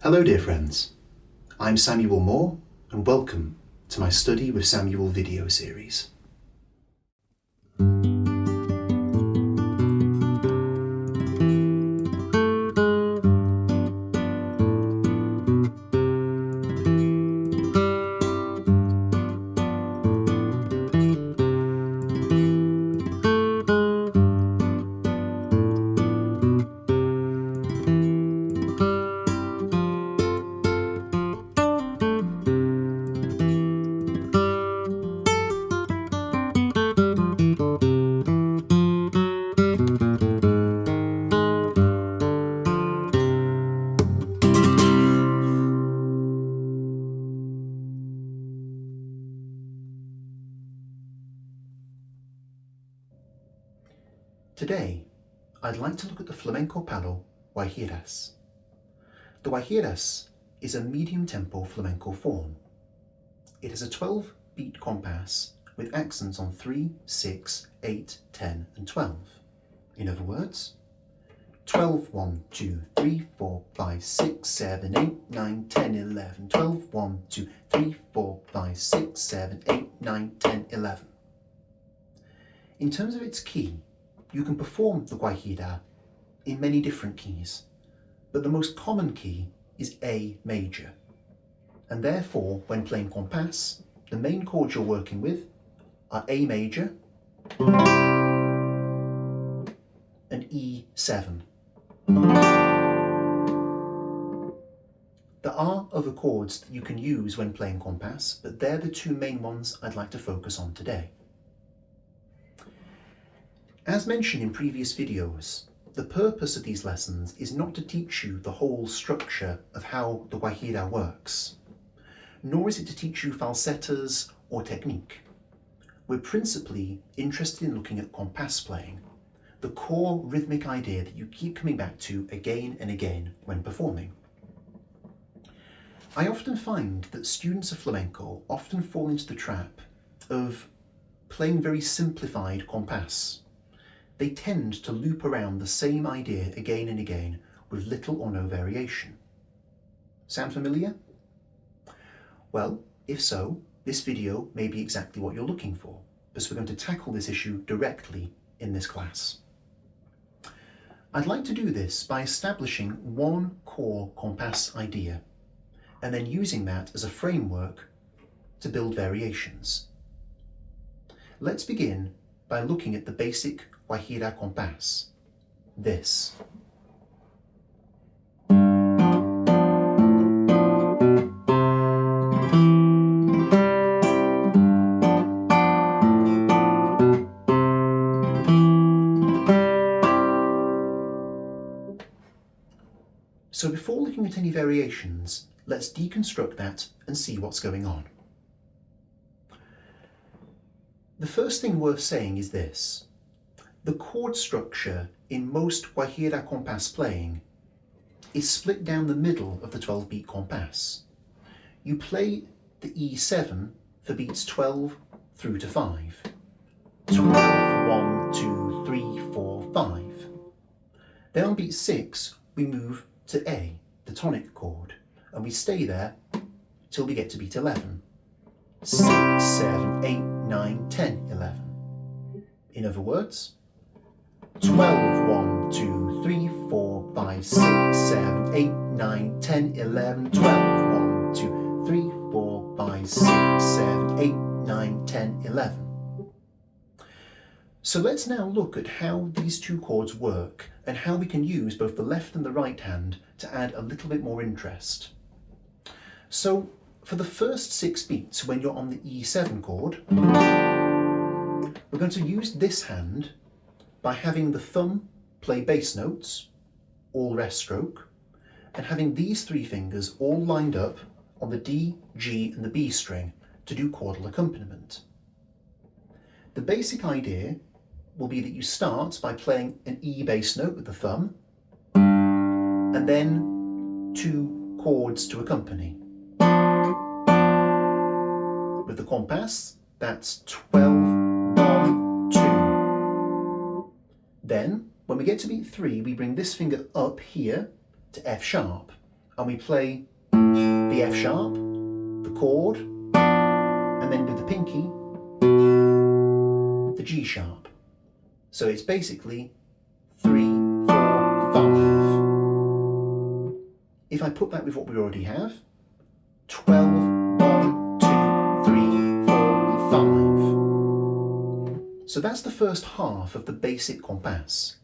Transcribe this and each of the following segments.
Hello dear friends, I'm Samuel Moore and welcome to my Study with Samuel video series. Today, I'd like to look at the flamenco palo Guajiras. The Guajiras is a medium tempo flamenco form. It has a 12-beat compass with accents on 3, 6, 8, 10 and 12. In other words, 12, 1, 2, 3, 4, 5, 6, 7, 8, 9, 10, 11, 12, 1, 2, 3, 4, 5, 6, 7, 8, 9, 10, 11. In terms of its key, you can perform the Guajira in many different keys, but the most common key is A major. And therefore, when playing Compás, the main chords you're working with are A major and E7. There are other chords that you can use when playing Compás, but they're the two main ones I'd like to focus on today. As mentioned in previous videos, the purpose of these lessons is not to teach you the whole structure of how the Guajira works, nor is it to teach you falsettas or technique. We're principally interested in looking at Compás playing, the core rhythmic idea that you keep coming back to again and again when performing. I often find that students of flamenco often fall into the trap of playing very simplified Compás. They tend to loop around the same idea again and again with little or no variation. Sound familiar? Well, if so, this video may be exactly what you're looking for, because we're going to tackle this issue directly in this class. I'd like to do this by establishing one core Compás idea, and then using that as a framework to build variations. Let's begin by looking at the basic Guajira Compás, this. So before looking at any variations, let's deconstruct that and see what's going on. The first thing worth saying is this. The chord structure in most Guajira Compás playing is split down the middle of the 12-beat compass. You play the E7 for beats 12 through to 5. 12, 1, 2, 3, 4, 5. Then on beat 6, we move to A, the tonic chord, and we stay there till we get to beat 11. 6, 7, 8, 9, 10, 11. In other words, 12, 1, 2, 3, 4, 5, 6, 7, 8, 9, 10, 11, 12, 1, 2, 3, 4, 5, 6, 7, 8, 9, 10, 11. So let's now look at how these two chords work and how we can use both the left and the right hand to add a little bit more interest. So for the first 6 beats when you're on the E7 chord, we're going to use this hand by having the thumb play bass notes, all rest stroke, and having these 3 fingers all lined up on the D, G and the B string to do chordal accompaniment. The basic idea will be that you start by playing an E bass note with the thumb, and then 2 chords to accompany. With the Compás, that's 12, 1, 2. Then, when we get to beat 3, we bring this finger up here to F sharp, and we play the F sharp, the chord, and then with the pinky, the G sharp. So it's basically 3, 4, 5. If I put that with what we already have, 12, 1, 2, 3, 4, 5. So that's the first half of the basic compass.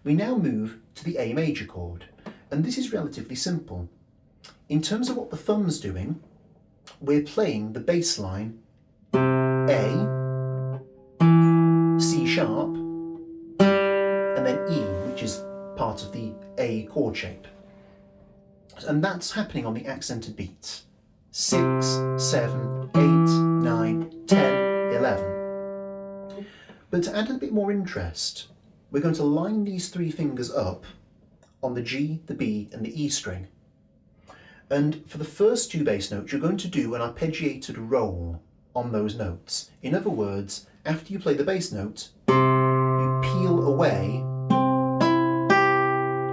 We now move to the A major chord, and this is relatively simple. In terms of what the thumb's doing, we're playing the bass line A, C sharp, and then E, which is part of the A chord shape. And that's happening on the accented beats. 6, 7, 8, 9, 10, 11. But to add a bit more interest, we're going to line these three fingers up on the G, the B, and the E string. And for the first two bass notes, you're going to do an arpeggiated roll on those notes. In other words, after you play the bass note, you peel away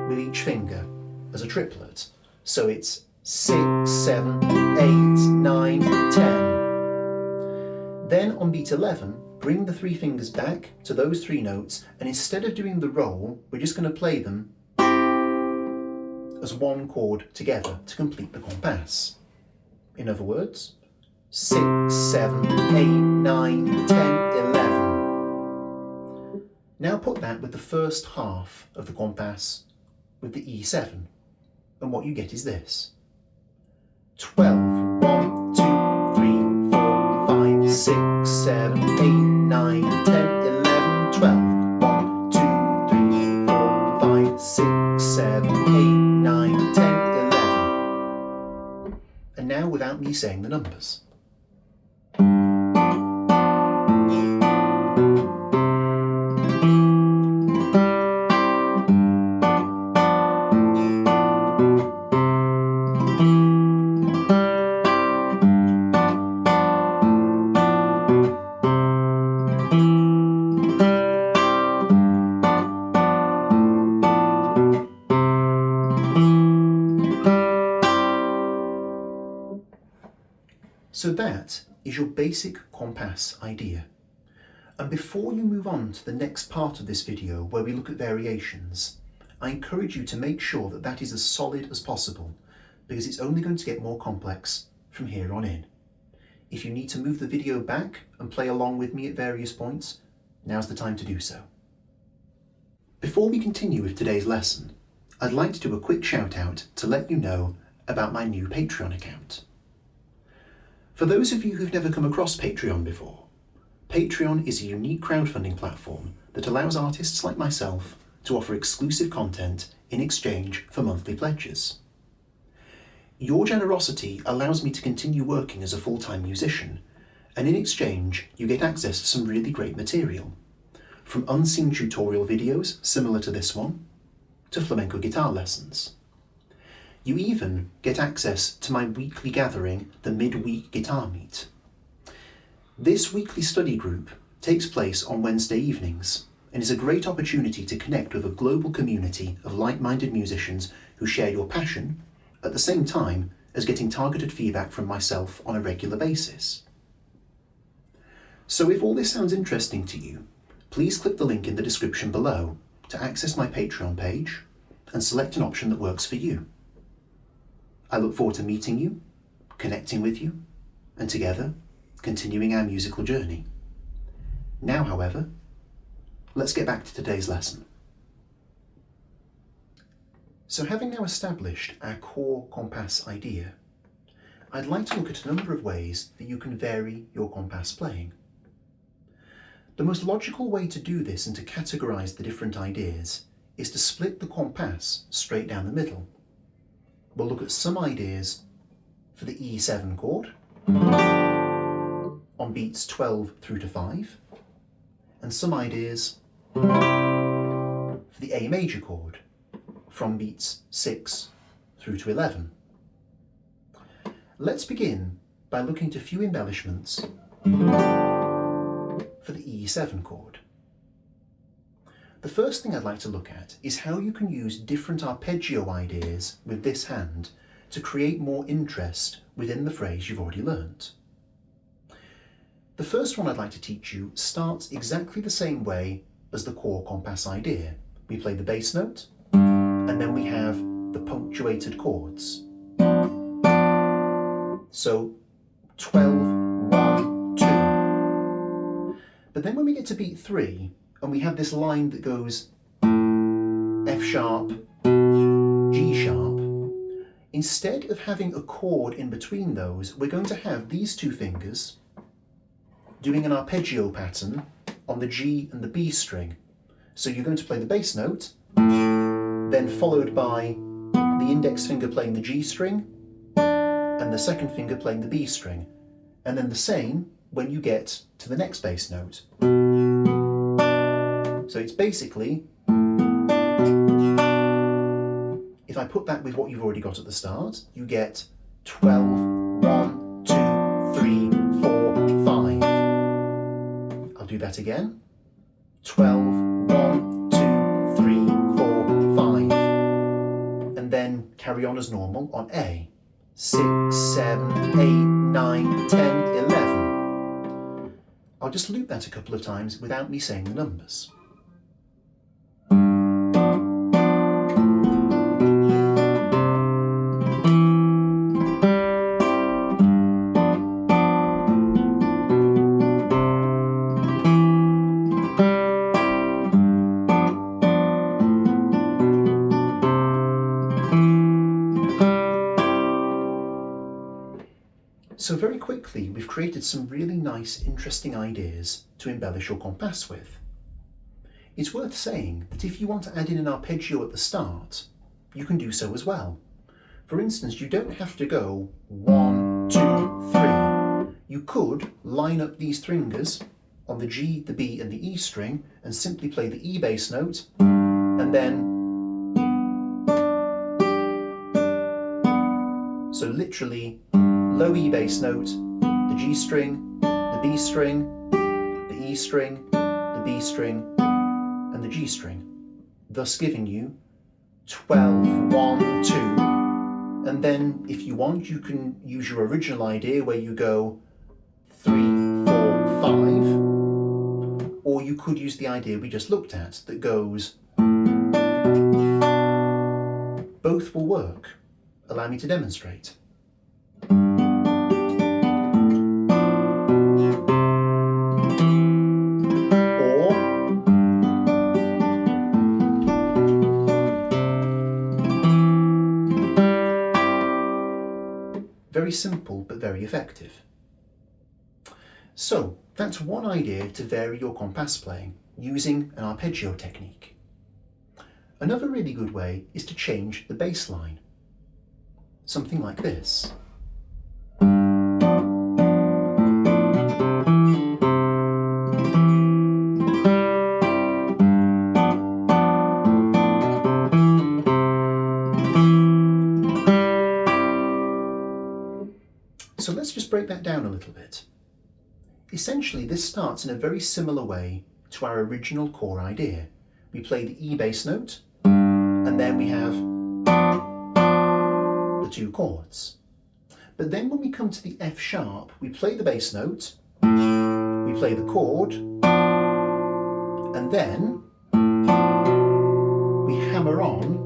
with each finger as a triplet. So it's 6, 7, 8, 9, 10. Then on beat 11, bring the three fingers back to those three notes, and instead of doing the roll, we're just going to play them as one chord together to complete the compass. In other words, 6, 7, 8, 9, 10, 11. Now put that with the first half of the compass with the E7, and what you get is this. 12, 1, 2, 3, 4, 5, 6, 7, 8, 9, 10, 11, 12. 1, 2, 3, 4, 5, 6, 7, 8, 9, 10, 11. And now without me saying the numbers. So that is your basic compass idea. And before you move on to the next part of this video where we look at variations, I encourage you to make sure that that is as solid as possible, because it's only going to get more complex from here on in. If you need to move the video back and play along with me at various points, now's the time to do so. Before we continue with today's lesson, I'd like to do a quick shout out to let you know about my new Patreon account. For those of you who've never come across Patreon before, Patreon is a unique crowdfunding platform that allows artists like myself to offer exclusive content in exchange for monthly pledges. Your generosity allows me to continue working as a full-time musician, and in exchange you get access to some really great material, from unseen tutorial videos similar to this one, to flamenco guitar lessons. You even get access to my weekly gathering, the Midweek Guitar Meet. This weekly study group takes place on Wednesday evenings and is a great opportunity to connect with a global community of like-minded musicians who share your passion, at the same time as getting targeted feedback from myself on a regular basis. So if all this sounds interesting to you, please click the link in the description below to access my Patreon page and select an option that works for you. I look forward to meeting you, connecting with you, and together, continuing our musical journey. Now, however, let's get back to today's lesson. So having now established our core compass idea, I'd like to look at a number of ways that you can vary your compass playing. The most logical way to do this and to categorize the different ideas is to split the compass straight down the middle. We'll look at some ideas for the E7 chord on beats 12 through to 5, and some ideas for the A major chord from beats 6 through to 11. Let's begin by looking at a few embellishments for the E7 chord. The first thing I'd like to look at is how you can use different arpeggio ideas with this hand to create more interest within the phrase you've already learnt. The first one I'd like to teach you starts exactly the same way as the chord compass idea. We play the bass note, and then we have the punctuated chords. So 12, 1, 2. But then when we get to beat 3, and we have this line that goes F sharp, G sharp, instead of having a chord in between those, we're going to have these two fingers doing an arpeggio pattern on the G and the B string. So you're going to play the bass note, then followed by the index finger playing the G string, and the second finger playing the B string. And then the same when you get to the next bass note. So it's basically, if I put that with what you've already got at the start, you get 12, 1, 2, 3, 4, 5. I'll do that again. 12, 1, 2, 3, 4, 5. And then carry on as normal on A. 6, 7, 8, 9, 10, 11. I'll just loop that a couple of times without me saying the numbers. So very quickly, we've created some really nice, interesting ideas to embellish your compass with. It's worth saying that if you want to add in an arpeggio at the start, you can do so as well. For instance, you don't have to go 1, 2, 3. You could line up these fingers on the G, the B and the E string and simply play the E bass note and then so literally low E bass note, the G string, the B string, the E string, the B string, and the G string, thus giving you 12, 1, 2. And then if you want, you can use your original idea where you go 3, 4, 5, or you could use the idea we just looked at that goes. Both will work. Allow me to demonstrate. Very simple, but very effective. So that's one idea to vary your compass playing using an arpeggio technique. Another really good way is to change the bass line. Something like this. So let's just break that down a little bit. Essentially, this starts in a very similar way to our original core idea. We play the E bass note, and then we have the two chords. But then when we come to the F sharp, we play the bass note, we play the chord, and then we hammer on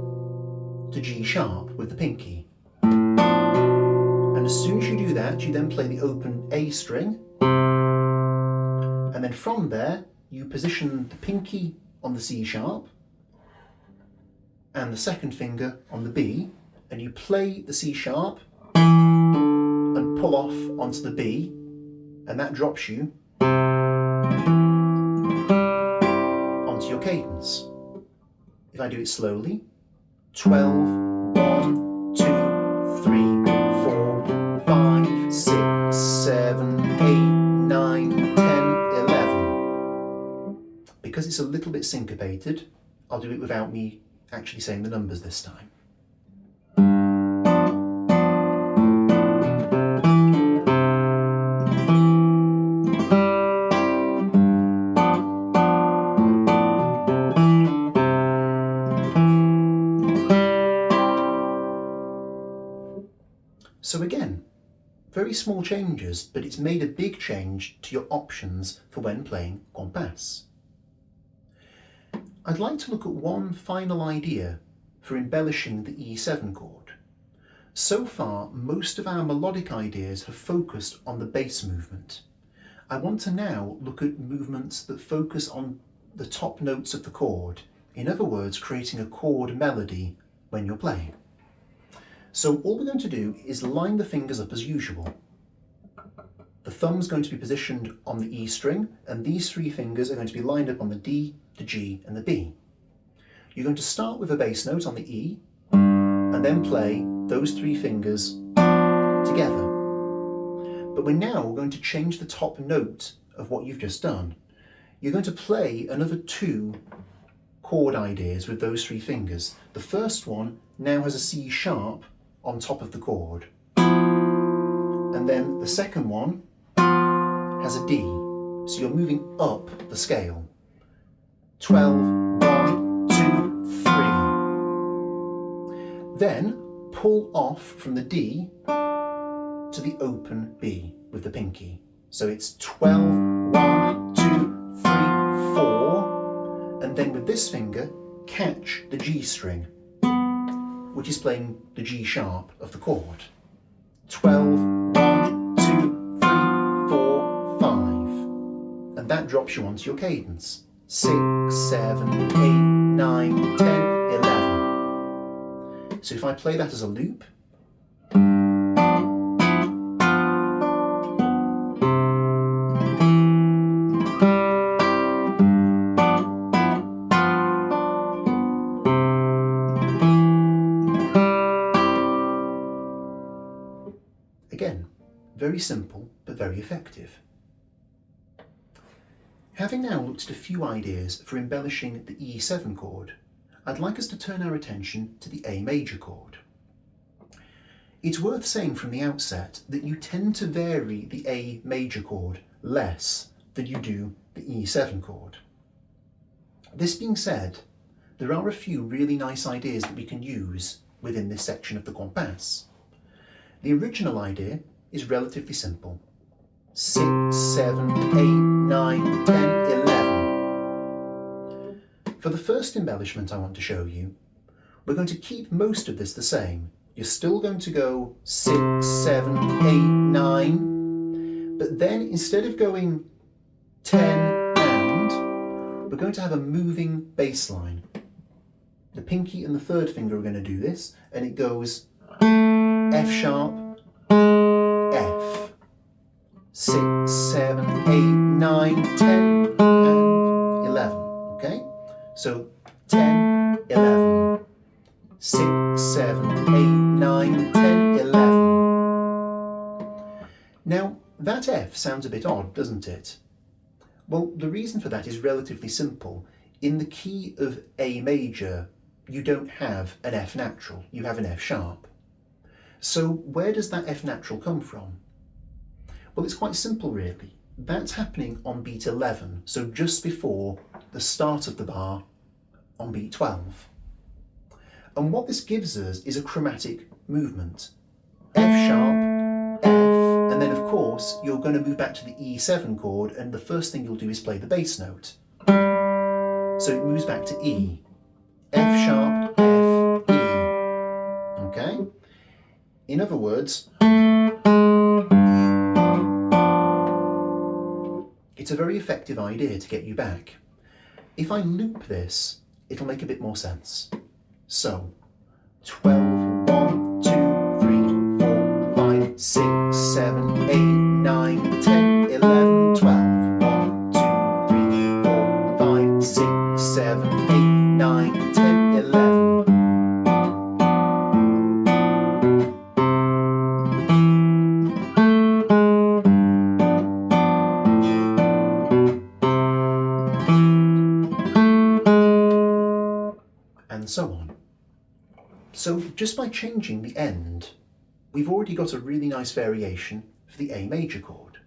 to G sharp with the pinky. And as soon as you do that, you then play the open A string, and then from there you position the pinky on the C sharp and the second finger on the B, and you play the C sharp and pull off onto the B, and that drops you onto your cadence. If I do it slowly, 12, 1, 2, 3, 4, 5, 6, 7, 8, 9, 10, 11. Because it's a little bit syncopated, I'll do it without me actually saying the numbers this time. So again, very small changes, but it's made a big change to your options for when playing Compás. I'd like to look at one final idea for embellishing the E7 chord. So far, most of our melodic ideas have focused on the bass movement. I want to now look at movements that focus on the top notes of the chord. In other words, creating a chord melody when you're playing. So all we're going to do is line the fingers up as usual. The thumb's going to be positioned on the E string, and these three fingers are going to be lined up on the D, the G and the B. You're going to start with a bass note on the E, and then play those three fingers together. But we're now going to change the top note of what you've just done. You're going to play another two chord ideas with those three fingers. The first one now has a C sharp on top of the chord. And then the second one has a D. So you're moving up the scale. 12, 1, 2, 3. Then pull off from the D to the open B with the pinky. So it's 12, 1, 2, 3, 4. And then with this finger, catch the G string, which is playing the G sharp of the chord. 12, 1, 2, 3, 4, 5. And that drops you onto your cadence. 6, 7, 8, 9, 10, 11. So if I play that as a loop, again, very simple but very effective. Having now looked at a few ideas for embellishing the E7 chord, I'd like us to turn our attention to the A major chord. It's worth saying from the outset that you tend to vary the A major chord less than you do the E7 chord. This being said, there are a few really nice ideas that we can use within this section of the Compás. The original idea is relatively simple. 6, 7, 8, 9, 10, 11. For the first embellishment I want to show you, we're going to keep most of this the same. You're still going to go 6, 7, 8, 9, but then instead of going 10 and, we're going to have a moving bass line. The pinky and the third finger are going to do this, and it goes F sharp, F. 6, 7, 8, 9, 10, and 11, okay? So 10, 11, 6, 7, 8, 9, 10, 11. Now, that F sounds a bit odd, doesn't it? Well, the reason for that is relatively simple. In the key of A major, you don't have an F natural, you have an F sharp. So where does that F natural come from? Well, it's quite simple really. That's happening on beat 11, so just before the start of the bar on beat 12. And what this gives us is a chromatic movement. F sharp, F, and then of course you're going to move back to the E7 chord, and the first thing you'll do is play the bass note. So it moves back to E. F sharp, F, E. Okay? In other words, it's a very effective idea to get you back. If I loop this, it'll make a bit more sense. So, 12, 1, 2, 3, 4, 5, 6, 7, 8, 9, 10, 11, 12. 1, 2, 3, 4, 5, 6, 7, 8, 9, 10, 11. And so on. So just by changing the end, we've already got a really nice variation for the A major chord.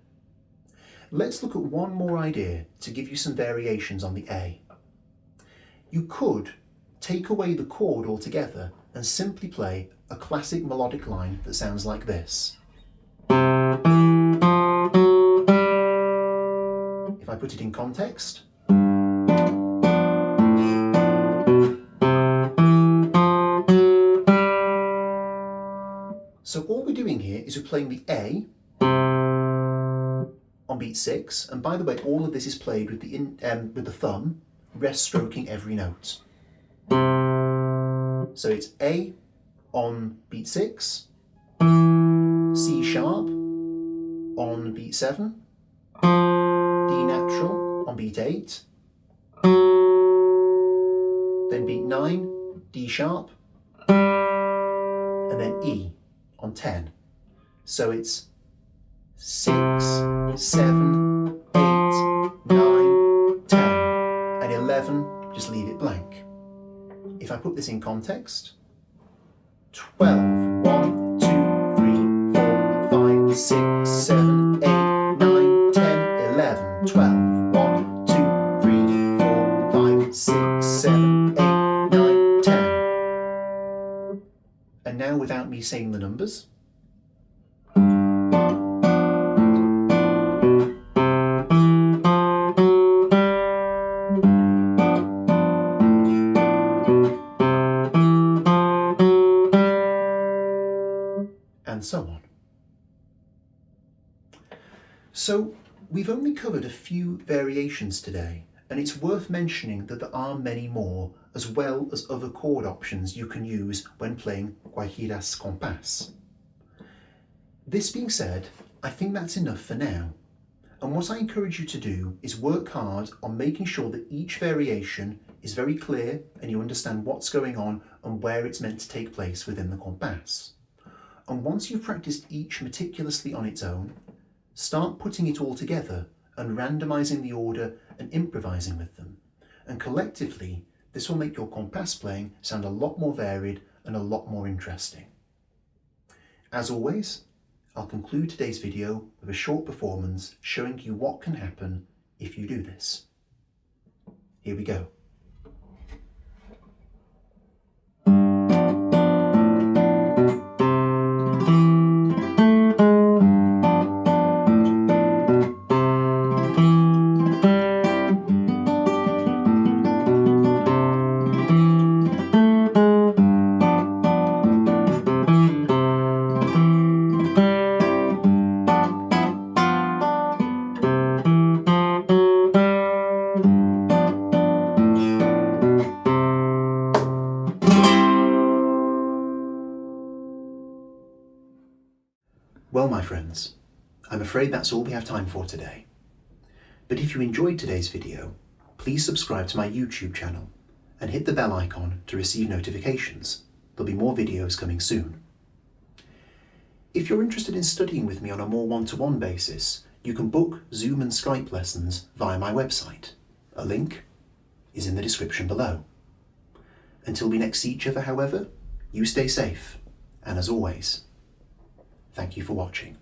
Let's look at one more idea to give you some variations on the A. You could take away the chord altogether and simply play a classic melodic line that sounds like this. If I put it in context, so all we're doing here is we're playing the A on beat 6, and by the way, all of this is played with the thumb, rest stroking every note. So it's A on beat 6, C sharp on beat 7, D natural on beat 8, then beat 9, D sharp, and then E on 10. So it's 6, 7, 8, 9, 10, and 11, just leave it blank. If I put this in context, 12, 1, 2, 3, 4, 5, 6, 7, 8, 9, 10, 11, 12, 1, 2, 3, 4, 5, 6, 7, 8, 9, 10. And now without me saying the numbers, and so on. So we've only covered a few variations today, and it's worth mentioning that there are many more, as well as other chord options you can use when playing Guajira's Compás. This being said, I think that's enough for now, and what I encourage you to do is work hard on making sure that each variation is very clear and you understand what's going on and where it's meant to take place within the compás. And once you've practiced each meticulously on its own, start putting it all together and randomizing the order and improvising with them. And collectively, this will make your compás playing sound a lot more varied and a lot more interesting. As always, I'll conclude today's video with a short performance showing you what can happen if you do this. Here we go. Well, my friends, I'm afraid that's all we have time for today. But if you enjoyed today's video, please subscribe to my YouTube channel and hit the bell icon to receive notifications. There'll be more videos coming soon. If you're interested in studying with me on a more one-to-one basis, you can book Zoom and Skype lessons via my website. A link is in the description below. Until we next see each other, however, you stay safe, and as always, thank you for watching.